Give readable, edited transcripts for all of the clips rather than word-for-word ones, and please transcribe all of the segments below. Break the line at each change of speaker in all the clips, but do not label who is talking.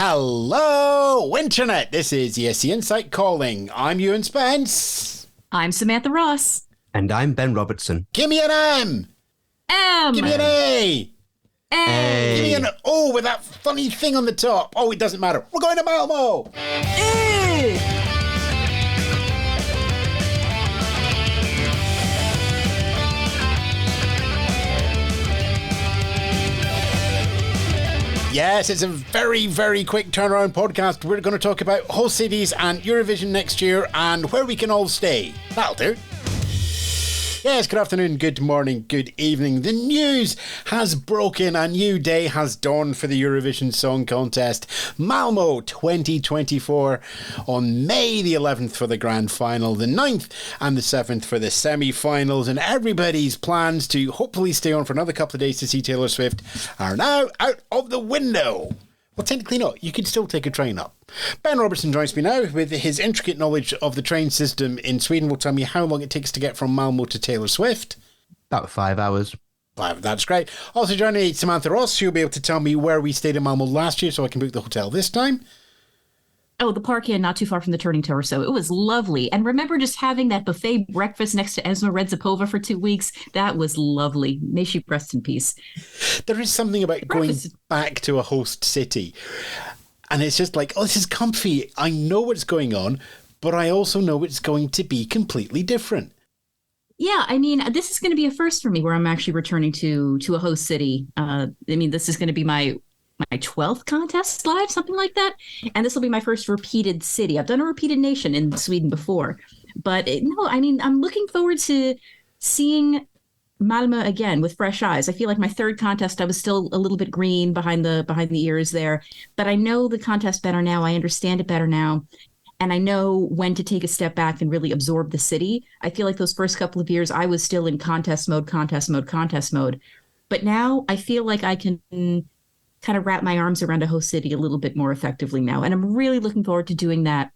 Hello, Internet. This is ESC Insight calling. I'm Ewan Spence.
I'm Samantha Ross.
And I'm Ben Robertson.
Give me an M.
M.
Give me an A.
A.
Give me an O with that funny thing on the top. Oh, it doesn't matter. We're going to Malmo.
A.
Yes, it's a very, very quick turnaround podcast. We're going to talk about host cities and Eurovision next year and where we can all stay. That'll do. Yes, good afternoon, good morning, good evening. The news has broken. A new day has dawned for the Eurovision Song Contest. Malmo 2024 on May the 11th for the grand final, the 9th and the 7th for the semi-finals. And everybody's plans to hopefully stay on for another couple of days to see Taylor Swift are now out of the window. Well, technically not. You can still take a train up. Ben Robertson joins me now with his intricate knowledge of the train system in Sweden. Will tell me how long it takes to get from Malmo to Taylor Swift.
About 5 hours.
That's great. Also joining me, Samantha Ross. She'll be able to tell me where we stayed in Malmo last year so I can book the hotel this time.
Oh, the Park Inn, not too far from the Turning Tower. So it was lovely. And remember just having that buffet breakfast next to Esma Redzapova for 2 weeks? That was lovely. May she rest in peace.
There is something about going back to a host city. And it's just like, oh, this is comfy. I know what's going on, but I also know it's going to be completely different.
Yeah, I mean, this is going to be a first for me where I'm actually returning to a host city. This is going to be my 12th contest live, something like that. And this will be my first repeated city. I've done a repeated nation in Sweden before. But I'm looking forward to seeing Malmö again with fresh eyes. I feel like my third contest, I was still a little bit green behind the ears there. But I know the contest better now. I understand it better now. And I know when to take a step back and really absorb the city. I feel like those first couple of years, I was still in contest mode. But now I feel like I can kind of wrap my arms around a host city a little bit more effectively now. And I'm really looking forward to doing that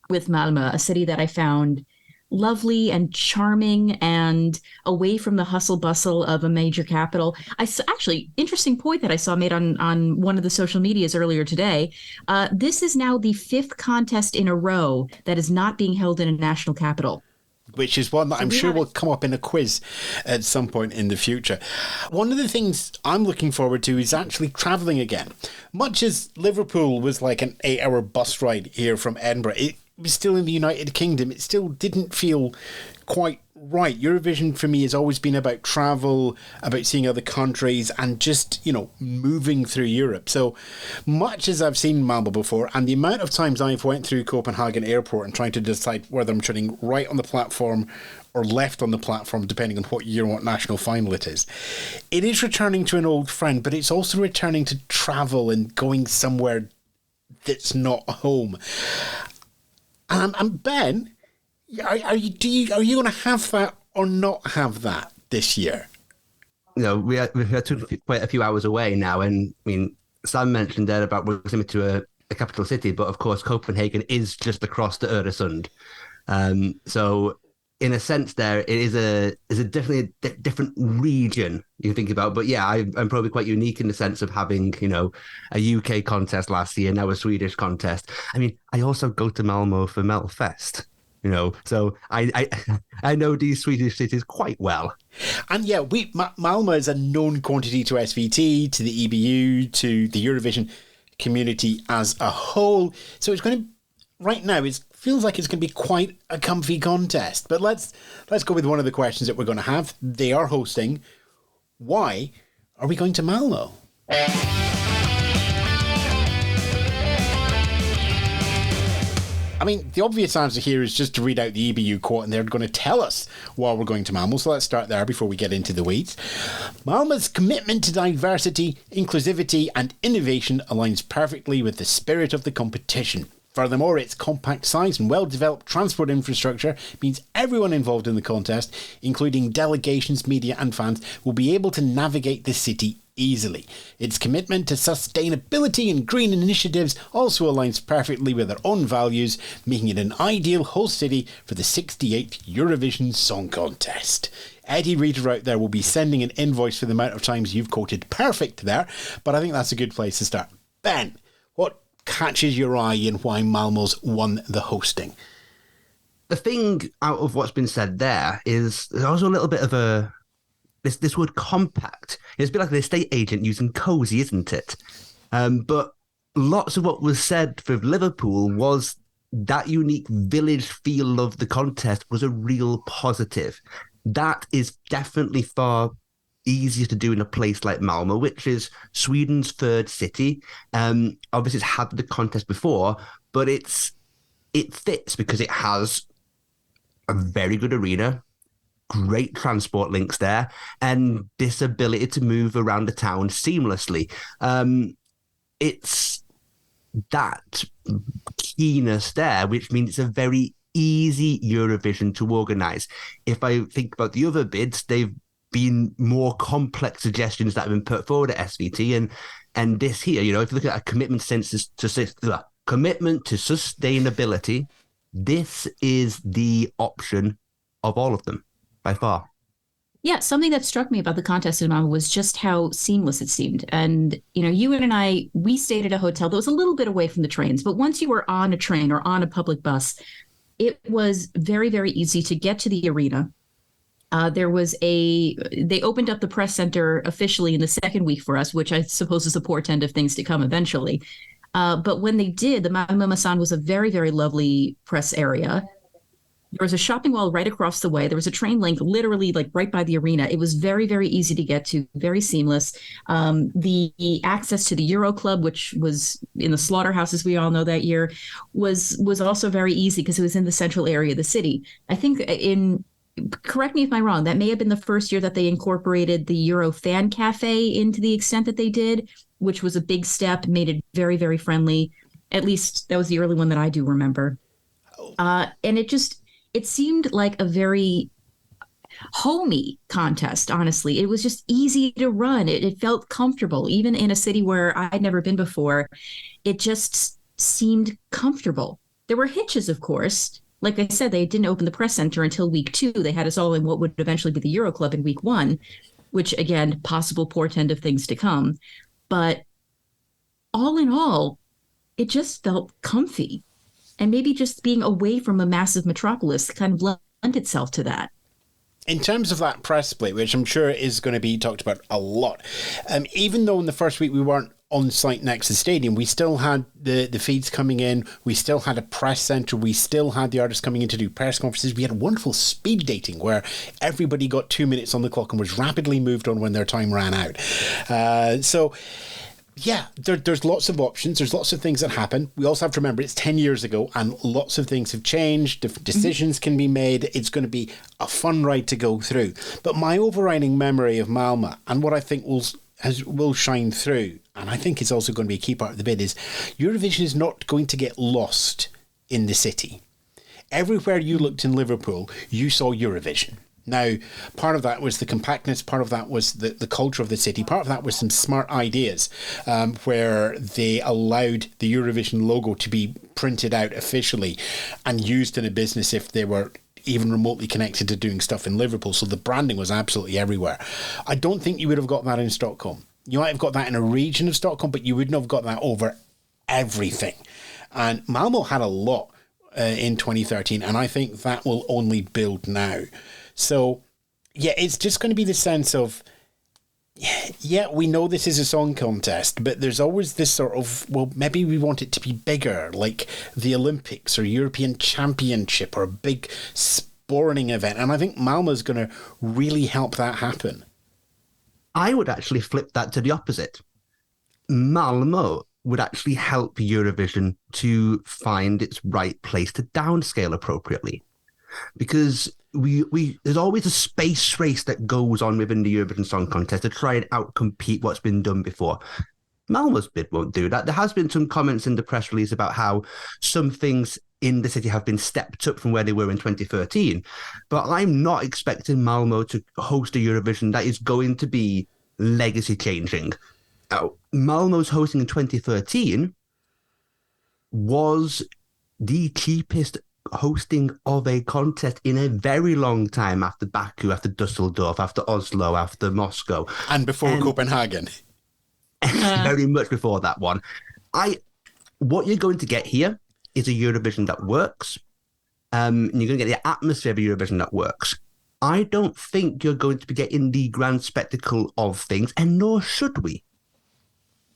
with Malmö, a city that I found lovely and charming and away from the hustle bustle of a major capital. Actually, interesting point that I saw made on one of the social medias earlier today. This is now the 5th contest in a row that is not being held in a national capital.
Which is one that I'm sure will come up in a quiz at some point in the future. One of the things I'm looking forward to is actually travelling again. Much as Liverpool was like an 8-hour bus ride here from Edinburgh, it was still in the United Kingdom. It still didn't feel quite right. Eurovision for me has always been about travel, about seeing other countries and just, moving through Europe. So much as I've seen Malmo before, and the amount of times I've went through Copenhagen airport and trying to decide whether I'm turning right on the platform or left on the platform, depending on what year and what national final it is returning to an old friend, but it's also returning to travel and going somewhere that's not home. And Ben, are you going to have that or not have that this year?
We've had quite a few hours away now, and I mean, Sam mentioned there about we're coming to a capital city, but of course Copenhagen is just across the Öresund. So in a sense, there it is a definitely a different region you think about. But yeah, I'm probably quite unique in the sense of having a UK contest last year, now a Swedish contest. I mean, I also go to Malmo for Melfest. So I know these Swedish cities quite well.
And yeah, Malmö is a known quantity to SVT, to the EBU, to the Eurovision community as a whole. So it's going to, right now, it feels like it's going to be quite a comfy contest. But let's go with one of the questions that we're going to have. They are hosting. Why are we going to Malmö? I mean, the obvious answer here is just to read out the EBU quote, and they're going to tell us why we're going to Malmo. So let's start there before we get into the weeds. Malmö's commitment to diversity, inclusivity and innovation aligns perfectly with the spirit of the competition. Furthermore, its compact size and well-developed transport infrastructure means everyone involved in the contest, including delegations, media and fans, will be able to navigate the city easily. Its commitment to sustainability and green initiatives also aligns perfectly with their own values, making it an ideal host city for the 68th Eurovision Song Contest. Eddie Reader out there will be sending an invoice for the amount of times you've quoted perfect there, but I think that's a good place to start. Ben, what catches your eye and why Malmo's won the hosting?
The thing out of what's been said there is there's also a little bit of this word compact. It's a bit like the estate agent using cozy, isn't it? But lots of what was said for Liverpool was that unique village feel of the contest was a real positive. That is definitely far easier to do in a place like Malmo, which is Sweden's third city. Obviously, it's had the contest before, but it fits because it has a very good arena, great transport links there, and this ability to move around the town seamlessly. It's that keenness there, which means it's a very easy Eurovision to organise. If I think about the other bids, they've been more complex suggestions that have been put forward at SVT, and this here, if you look at a commitment to sustainability, this is the option of all of them by far.
Yeah, something that struck me about the contest in Malmo was just how seamless it seemed. And, Ewan and I, we stayed at a hotel that was a little bit away from the trains. But once you were on a train or on a public bus, it was very, very easy to get to the arena. They opened up the press center officially in the second week for us, which I suppose is a portent of things to come eventually. But when they did, the Malmö Masan was a very, very lovely press area. There was a shopping mall right across the way. There was a train link literally like right by the arena. It was very, very easy to get to, very seamless. The access to the Euro Club, which was in the slaughterhouses we all know that year, was also very easy because it was in the central area of the city. I think correct me if I'm wrong, that may have been the first year that they incorporated the Euro Fan Cafe into the extent that they did, which was a big step, made it very, very friendly. At least that was the early one that I do remember. And it seemed like a very homey contest, honestly. It was just easy to run. It felt comfortable, even in a city where I'd never been before. It just seemed comfortable. There were hitches, of course. Like I said, they didn't open the press center until week 2. They had us all in what would eventually be the Euro Club in week 1, which, again, possible portent of things to come. But all in all, it just felt comfy. And maybe just being away from a massive metropolis kind of lent itself to that.
In terms of that press split, which I'm sure is going to be talked about a lot, even though in the first week we weren't on site next to the stadium, we still had the feeds coming in, we still had a press centre, we still had the artists coming in to do press conferences. We had wonderful speed dating where everybody got 2 minutes on the clock and was rapidly moved on when their time ran out. Yeah, there's lots of options. There's lots of things that happen. We also have to remember it's 10 years ago and lots of things have changed. Different decisions can be made. It's going to be a fun ride to go through. But my overriding memory of Malmö and what I think will shine through, and I think it's also going to be a key part of the bid, is Eurovision is not going to get lost in the city. Everywhere you looked in Liverpool, you saw Eurovision. Now, part of that was the compactness, part of that was the culture of the city, part of that was some smart ideas where they allowed the Eurovision logo to be printed out officially and used in a business if they were even remotely connected to doing stuff in Liverpool. So the branding was absolutely everywhere. I don't think you would have got that in Stockholm. You might have got that in a region of Stockholm, but you wouldn't have got that over everything. And Malmo had a lot in 2013, and I think that will only build now. So, yeah, it's just going to be the sense of, yeah, we know this is a song contest, but there's always this sort of, well, maybe we want it to be bigger, like the Olympics or European Championship or a big sporting event. And I think Malmö's going to really help that happen.
I would actually flip that to the opposite. Malmö would actually help Eurovision to find its right place to downscale appropriately. Because there's always a space race that goes on within the Eurovision Song Contest to try and outcompete what's been done before. Malmö's bid won't do that. There has been some comments in the press release about how some things in the city have been stepped up from where they were in 2013. But I'm not expecting Malmö to host a Eurovision that is going to be legacy changing. Malmö's hosting in 2013 was the cheapest hosting of a contest in a very long time, after Baku, after Dusseldorf, after Oslo, after Moscow.
And before Copenhagen.
Very much before that one. what you're going to get here is a Eurovision that works. And you're going to get the atmosphere of a Eurovision that works. I don't think you're going to be getting the grand spectacle of things, and nor should we.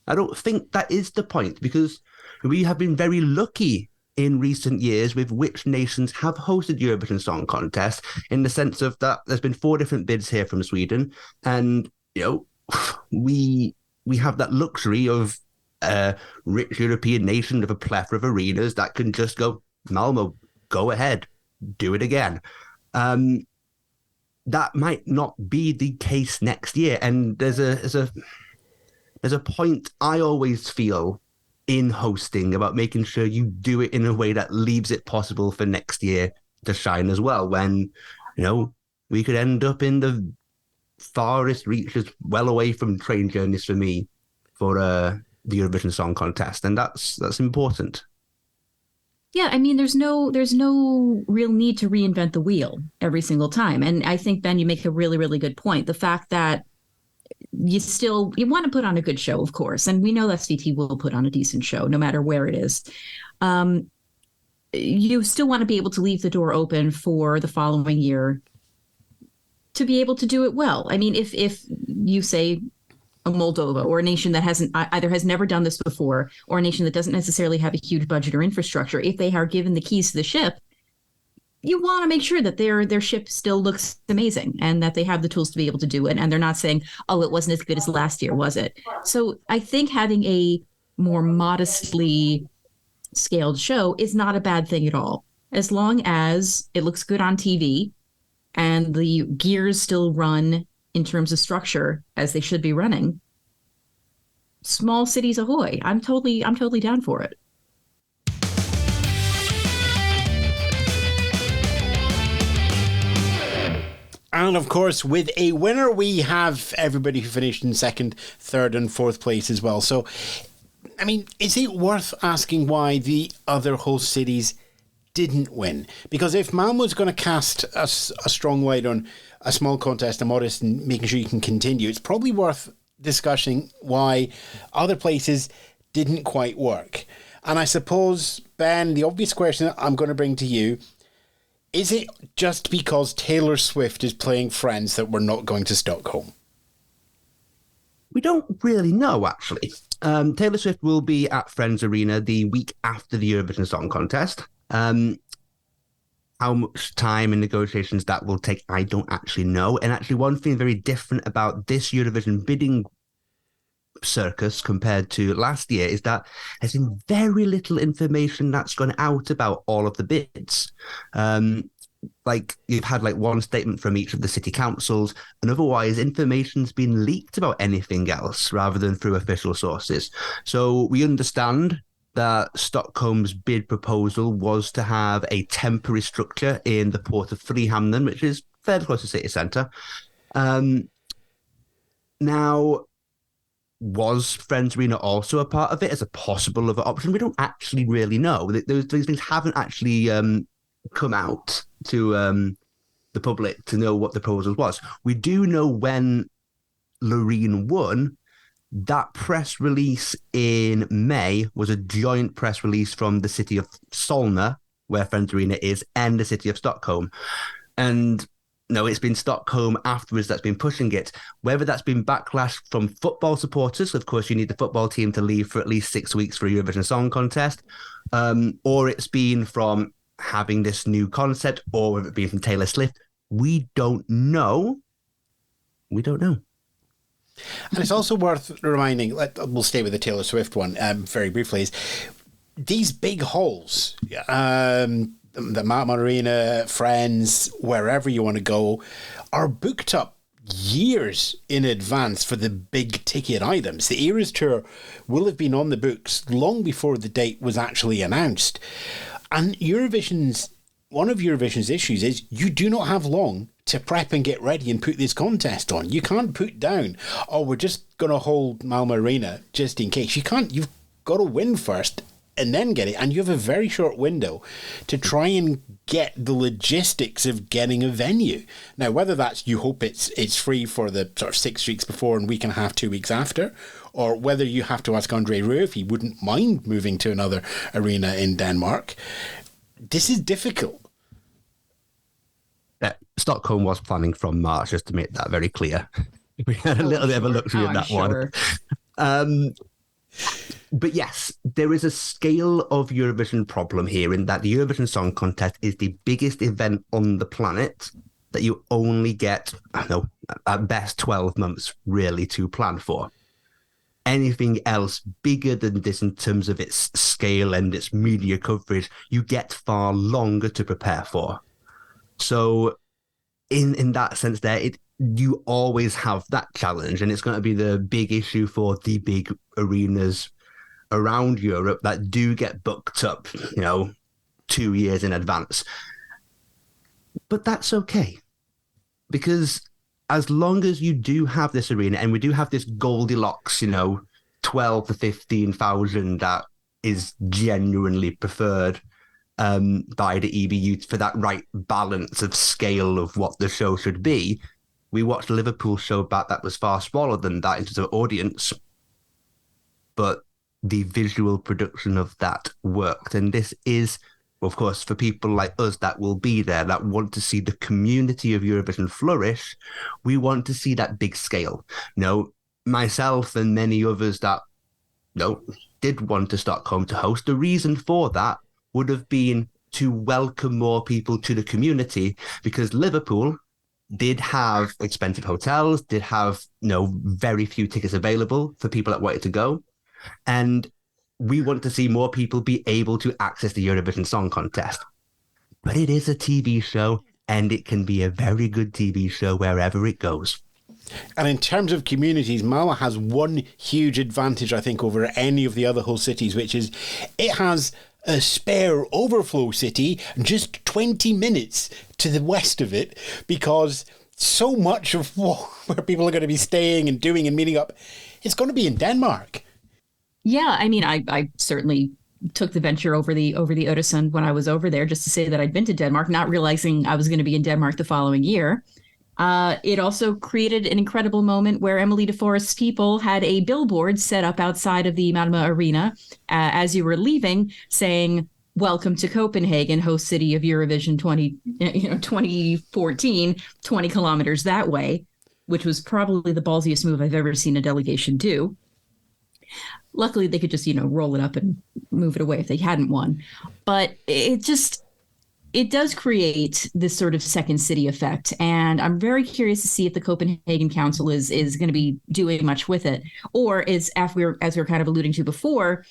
I don't think that is the point, because we have been very lucky in recent years with which nations have hosted Eurovision Song Contest, in the sense of that there's been 4 different bids here from Sweden, and we have that luxury of a rich European nation with a plethora of arenas that can just go, Malmo, go ahead, do it again. That might not be the case next year, and there's a point I always feel in hosting about making sure you do it in a way that leaves it possible for next year to shine as well, when we could end up in the farthest reaches, well away from train journeys for me, for the Eurovision Song Contest, and that's important.
Yeah, I mean, there's no real need to reinvent the wheel every single time. And I think, Ben, you make a really, really good point. The fact that you want to put on a good show, of course. And we know that SVT will put on a decent show, no matter where it is. You still want to be able to leave the door open for the following year to be able to do it well. I mean, if you say a Moldova, or a nation that has never done this before, or a nation that doesn't necessarily have a huge budget or infrastructure, if they are given the keys to the ship, you want to make sure that their ship still looks amazing and that they have the tools to be able to do it. And they're not saying, oh, it wasn't as good as last year, was it? So I think having a more modestly scaled show is not a bad thing at all, as long as it looks good on TV and the gears still run in terms of structure as they should be running. Small cities ahoy. I'm totally down for it.
And of course, with a winner, we have everybody who finished in 2nd, 3rd and 4th place as well. So, I mean, is it worth asking why the other host cities didn't win? Because if Malmo's going to cast a strong light on a small contest, a modest, and making sure you can continue, it's probably worth discussing why other places didn't quite work. And I suppose, Ben, the obvious question I'm going to bring to you, is it just because Taylor Swift is playing Friends that we're not going to Stockholm?
We don't really know, actually. Taylor Swift will be at Friends Arena the week after the Eurovision Song Contest. How much time and negotiations that will take, I don't actually know. And actually, one thing very different about this Eurovision bidding circus compared to last year is that there's been very little information that's gone out about all of the bids. You've had one statement from each of the city councils, and otherwise information's been leaked about anything else rather than through official sources. So we understand that Stockholm's bid proposal was to have a temporary structure in the port of Frihamnen, which is fairly close to city centre. Now, was Friends Arena also a part of it as a possible other option? We don't actually really know. Those things haven't actually come out to the public to know what the proposal was. We do know when Loreen won, that press release in May was a joint press release from the city of Solna, where Friends Arena is, and the city of Stockholm. And no, it's been Stockholm afterwards that's been pushing it. Whether that's been backlash from football supporters, of course you need the football team to leave for at least 6 weeks for a Eurovision Song Contest, or it's been from having this new concept, or whether it be from Taylor Swift, we don't know. We don't know.
And it's also worth reminding, we'll stay with the Taylor Swift one very briefly, is these big halls, the Malmö Arena, Friends, wherever you want to go, are booked up years in advance for the big ticket items. The Eras Tour will have been on the books long before the date was actually announced. And one of Eurovision's issues is you do not have long to prep and get ready and put this contest on. You can't put down, oh, we're just going to hold Malmö Arena just in case. You can't. You've got to win first and then get it. And you have a very short window to try and get the logistics of getting a venue. Now, whether that's you hope it's free for the sort of 6 weeks before and week and a half, 2 weeks after, or whether you have to ask Andre Rieu if he wouldn't mind moving to another arena in Denmark. This is difficult.
Stockholm was planning from March, just to make that very clear. We had a little bit of a look through that one. But yes, there is a scale of Eurovision problem here in that the Eurovision Song Contest is the biggest event on the planet that you only get, I don't know, at best 12 months really to plan for. Anything else bigger than this in terms of its scale and its media coverage, you get far longer to prepare for. So in that sense there, you always have that challenge, and it's going to be the big issue for the big arenas around Europe that do get booked up, 2 years in advance. But that's okay, because as long as you do have this arena, and we do have this Goldilocks, 12 to 15,000 that is genuinely preferred by the EBU for that right balance of scale of what the show should be. We watched the Liverpool show back that was far smaller than that in terms of audience, but the visual production of that worked. And this is, of course, for people like us that will be there, that want to see the community of Eurovision flourish, we want to see that big scale. Myself and many others that did want to Stockholm to host, the reason for that would have been to welcome more people to the community, because Liverpool did have expensive hotels, did have very few tickets available for people that wanted to go. And we want to see more people be able to access the Eurovision Song Contest. But it is a TV show, and it can be a very good TV show wherever it goes.
And in terms of communities, Malmö has one huge advantage, I think, over any of the other whole cities, which is it has a spare overflow city just 20 minutes to the west of it, because so much of where people are going to be staying and doing and meeting up, it's going to be in Denmark.
Yeah, I mean, I certainly took the venture over the Öresund when I was over there, just to say that I'd been to Denmark, not realizing I was going to be in Denmark the following year. It also created an incredible moment where Emily de Forest's people had a billboard set up outside of the Malmö arena as you were leaving, saying, "Welcome to Copenhagen, host city of Eurovision 2014, 20 kilometers that way," which was probably the ballsiest move I've ever seen a delegation do. Luckily, they could just, roll it up and move it away if they hadn't won. But it does create this sort of second city effect. And I'm very curious to see if the Copenhagen Council is going to be doing much with it, or is, as we were kind of alluding to before,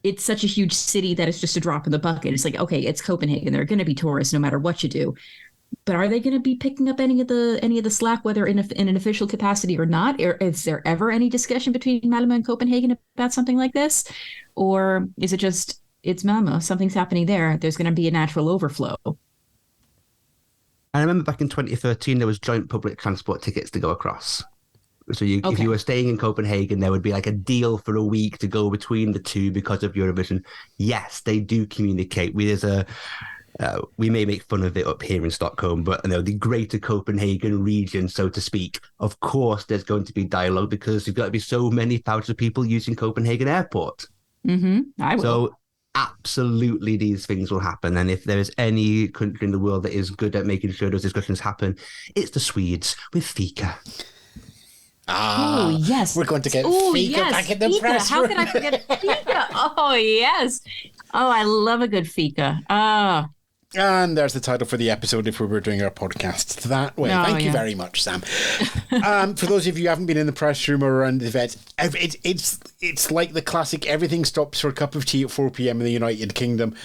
it's such a huge city that it's just a drop in the bucket. It's like, okay, it's Copenhagen. There are going to be tourists no matter what you do. But are they going to be picking up any of the slack, whether in an official capacity or not? Or is there ever any discussion between Malmö and Copenhagen about something like this? Or is it just, it's Malmö, something's happening there, there's going to be a natural overflow?
I remember back in 2013, there was joint public transport tickets to go across. So if you were staying in Copenhagen, there would be like a deal for a week to go between the two because of Eurovision. Yes, they do communicate. We may make fun of it up here in Stockholm, but the greater Copenhagen region, so to speak, of course, there's going to be dialogue because there's got to be so many thousands of people using Copenhagen Airport.
Mm-hmm. I will.
So absolutely, these things will happen. And if there is any country in the world that is good at making sure those discussions happen, it's the Swedes with fika.
Oh, yes.
We're going to get fika back in the press room.
How could I forget fika? Oh, yes. Oh, I love a good fika.
And there's the title for the episode if we were doing our podcasts that way. Thank you very much, Sam. For those of you who haven't been in the press room or around the event, it's like the classic everything stops for a cup of tea at 4 p.m. in the United Kingdom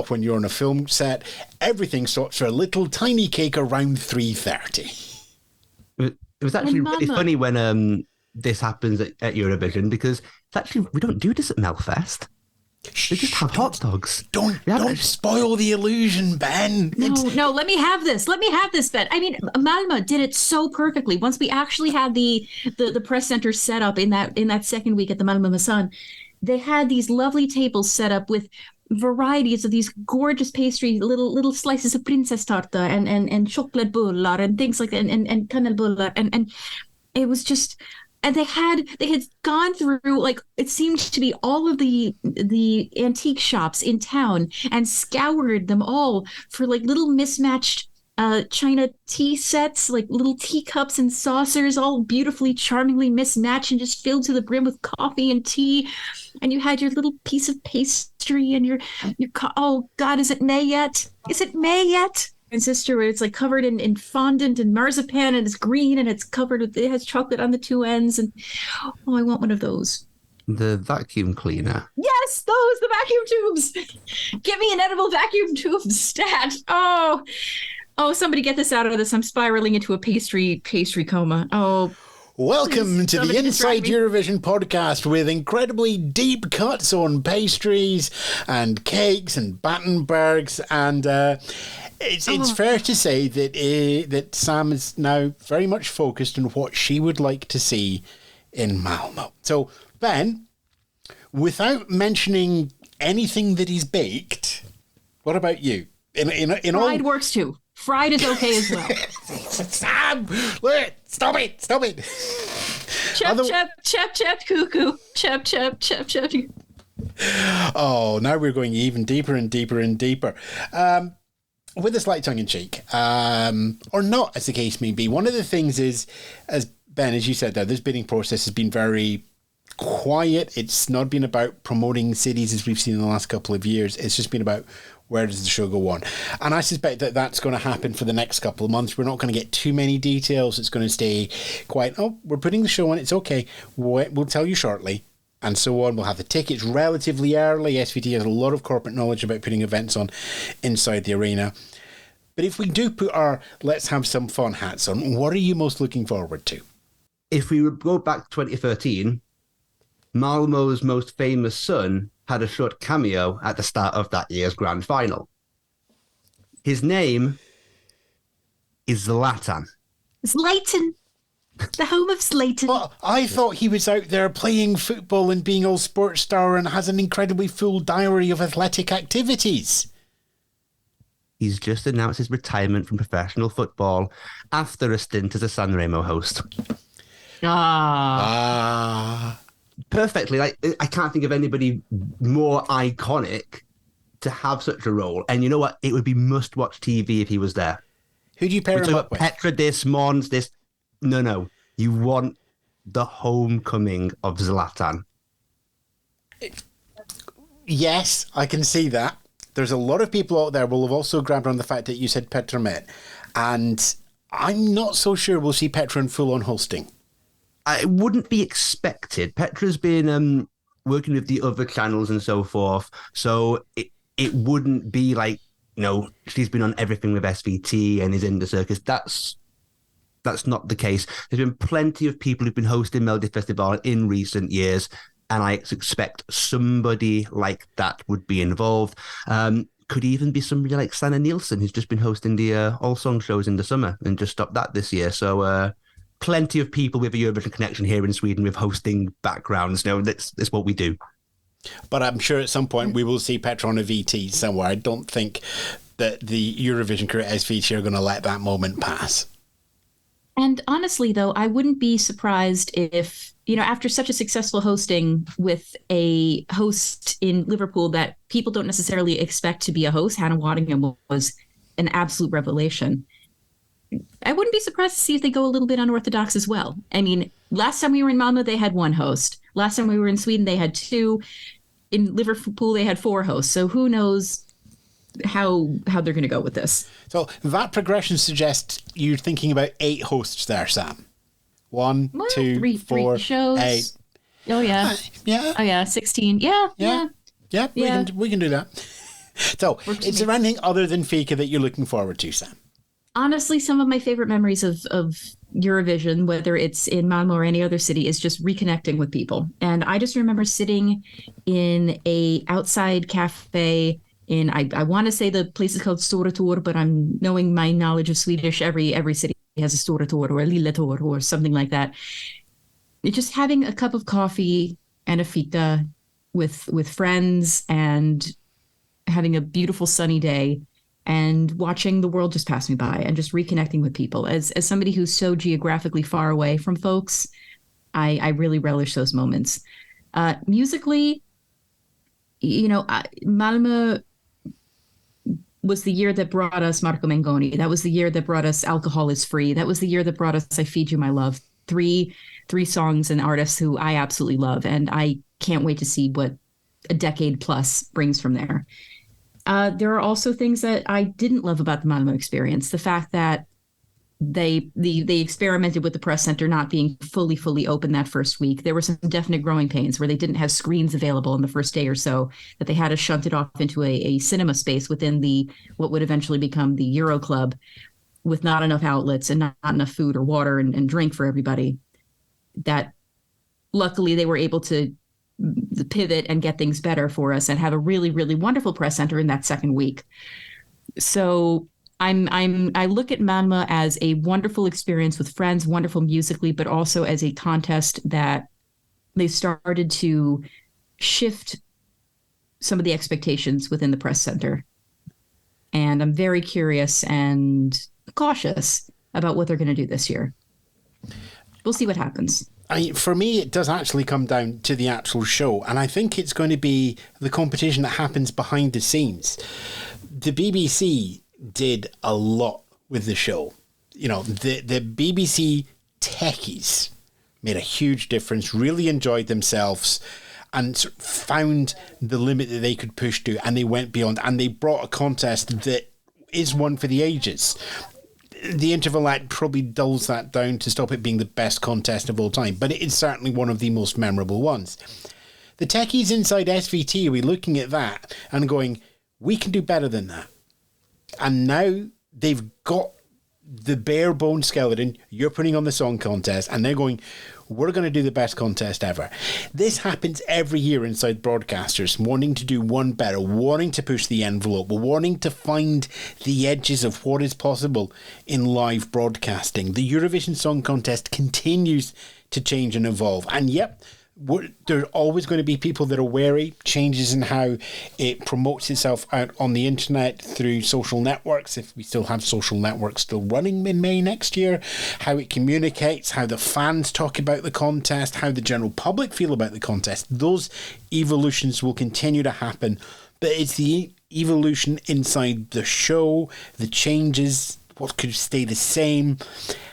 when you're on a film set. Everything stops for a little tiny cake around 3:30.
It was actually really funny when this happens at Eurovision, because it's actually, we don't do this at Melfest. They just have hot dogs.
Don't spoil the illusion, Ben.
No, let me have this, Ben. I mean, Malmö did it so perfectly. Once we actually had the press center set up in that second week at the Malmö Masan, they had these lovely tables set up with varieties of these gorgeous pastries, little slices of prinsesstarta and chokladbullar and things like that, and kanelbullar, and it was just, and they had gone through, like, it seemed to be all of the antique shops in town and scoured them all for like little mismatched china tea sets, like little teacups and saucers, all beautifully, charmingly mismatched and just filled to the brim with coffee and tea. And you had your little piece of pastry and your oh God, is it May yet? Is it May yet? And sister, where it's like covered in fondant and marzipan, and it's green and it's covered with, it has chocolate on the two ends. And oh, I want one of those.
The vacuum cleaner.
Yes, those, the vacuum tubes. Give me an edible vacuum tube stat. Oh, somebody get this out of this. I'm spiraling into a pastry coma. Oh,
welcome to the Insight Eurovision podcast with incredibly deep cuts on pastries and cakes and Battenbergs. And it's fair to say that Sam is now very much focused on what she would like to see in Malmo. So, Ben, without mentioning anything that he's baked, what about you?
Fried works too. Fried is okay as well.
Sam, stop it.
Chep, cuckoo. Chep.
Oh, now we're going even deeper and deeper and deeper. With a slight tongue-in-cheek, or not, as the case may be. One of the things is, as Ben, as you said there, this bidding process has been very quiet. It's not been about promoting cities as we've seen in the last couple of years. It's just been about where does the show go on. And I suspect that that's going to happen for the next couple of months. We're not going to get too many details. It's going to stay quiet. Oh, we're putting the show on. It's okay. We'll tell you shortly. And so on. We'll have the tickets relatively early. SVT has a lot of corporate knowledge about putting events on inside the arena. But if we do put our let's have some fun hats on, what are you most looking forward to?
If we go back to 2013, Malmo's most famous son had a short cameo at the start of that year's grand final. His name is Zlatan.
Zlatan. The home of Zlatan.
But I thought he was out there playing football and being all sports star and has an incredibly full diary of athletic activities.
He's just announced his retirement from professional football after a stint as a Sanremo host. Perfectly. Like, I can't think of anybody more iconic to have such a role. And you know what? It would be must-watch TV if he was there.
Who do you pair him up with?
Petra, this, Mons, this. No. You want the homecoming of Zlatan.
Yes, I can see that. There's a lot of people out there will have also grabbed on the fact that you said Petra met. And I'm not so sure we'll see Petra in full-on hosting.
It wouldn't be expected. Petra's been working with the other channels and so forth, so it wouldn't be like, you know, she's been on everything with SVT and is in the circus. That's not the case. There's been plenty of people who've been hosting Melody Festival in recent years, and I expect somebody like that would be involved. Could even be somebody like Sanna Nielsen, who's just been hosting the All Song shows in the summer and just stopped that this year. So plenty of people with a Eurovision connection here in Sweden with hosting backgrounds. You know, that's what we do.
But I'm sure at some point we will see Petra on a VT somewhere. I don't think that the Eurovision crew at SVT are going to let that moment pass.
And honestly, though, I wouldn't be surprised if, you know, after such a successful hosting with a host in Liverpool that people don't necessarily expect to be a host, Hannah Waddingham was an absolute revelation. I wouldn't be surprised to see if they go a little bit unorthodox as well. I mean, last time we were in Malmö, they had one host. Last time we were in Sweden, they had two. In Liverpool, they had four hosts. So who knows how they're going to go with this.
So that progression suggests you're thinking about 8 hosts there, Sam. 1, 2, 4,
three shows.
8.
Oh, yeah.
Yeah.
Oh, yeah. 16. Yeah.
We can do that. So, is there anything other than Fika that you're looking forward to, Sam?
Honestly, some of my favorite memories of Eurovision, whether it's in Malmö or any other city, is just reconnecting with people. And I just remember sitting in a outside cafe in, I want to say the place is called Stora Tor, but I'm knowing my knowledge of Swedish, every city has a Stora Tor or a Lilla Tor or something like that. It's just having a cup of coffee and a fika with friends and having a beautiful sunny day and watching the world just pass me by and just reconnecting with people. As somebody who's so geographically far away from folks, I really relish those moments. Musically, Malmö was the year that brought us Marco Mengoni. That was the year that brought us Alcohol is Free. That was the year that brought us I Feed You My Love. Three songs and artists who I absolutely love. And I can't wait to see what a decade plus brings from there. There are also things that I didn't love about the Malmö experience. The fact that they experimented with the press center not being fully open that first week. There were some definite growing pains where they didn't have screens available in the first day or so, that they had to shunt it off into a cinema space within what would eventually become the Euro Club, with not enough outlets and not enough food or water and drink for everybody. That luckily they were able to pivot and get things better for us and have a really, really wonderful press center in that second week. So I look at Malmö as a wonderful experience with friends, wonderful musically, but also as a contest that they started to shift some of the expectations within the press center. And I'm very curious and cautious about what they're going to do this year. We'll see what happens.
For me, it does actually come down to the actual show. And I think it's going to be the competition that happens behind the scenes. The BBC did a lot with the show. The BBC techies made a huge difference, really enjoyed themselves and found the limit that they could push to, and they went beyond, and they brought a contest that is one for the ages. The Interval Act probably dulls that down to stop it being the best contest of all time, but it is certainly one of the most memorable ones. The techies inside SVT are looking at that and going, we can do better than that. And now they've got the bare bone skeleton you're putting on the song contest, and they're going, we're going to do the best contest ever. This happens every year inside broadcasters, wanting to do one better, wanting to push the envelope, wanting to find the edges of what is possible in live broadcasting. The Eurovision Song Contest continues to change and evolve. And yep, there are always going to be people that are wary, changes in how it promotes itself out on the internet through social networks, if we still have social networks still running in May next year, how it communicates, how the fans talk about the contest, how the general public feel about the contest. Those evolutions will continue to happen, but it's the evolution inside the show, the changes, what could stay the same.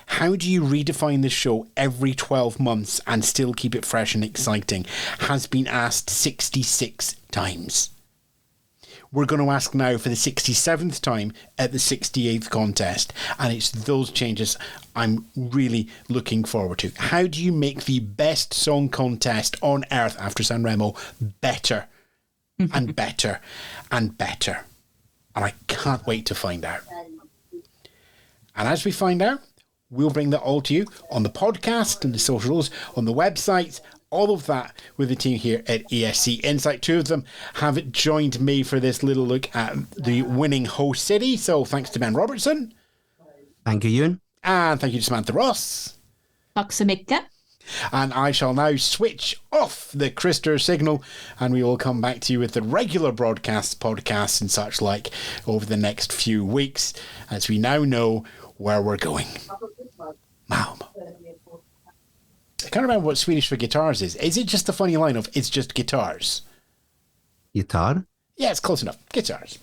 How do you redefine the show every 12 months and still keep it fresh and exciting? Has been asked 66 times. We're going to ask now for the 67th time at the 68th contest. And it's those changes I'm really looking forward to. How do you make the best song contest on earth after Sanremo better and better and better? And I can't wait to find out. And as we find out, we'll bring that all to you on the podcast and the socials, on the website, all of that with the team here at ESC Insight. Two of them have joined me for this little look at the winning host city. So thanks to Ben Robertson.
Thank you, Ewan.
And thank you to Samantha Ross.
Tack så mycket.
And I shall now switch off the Krister signal, and we will come back to you with the regular broadcasts, podcasts and such like over the next few weeks, as we now know where we're going. Malmo. I can't remember what Swedish for guitars is. Is it just the funny line of it's just guitars?
Guitar?
Yeah, it's close enough. Guitars.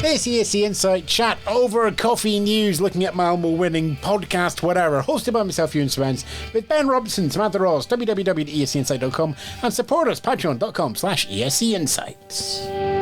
This ESC Insight chat over coffee news, looking at Malmo winning, podcast, whatever, hosted by myself, Ewan Spence, with Ben Robertson, Samantha Ross, www.escinsight.com, and support us, patreon.com/ESC Insights.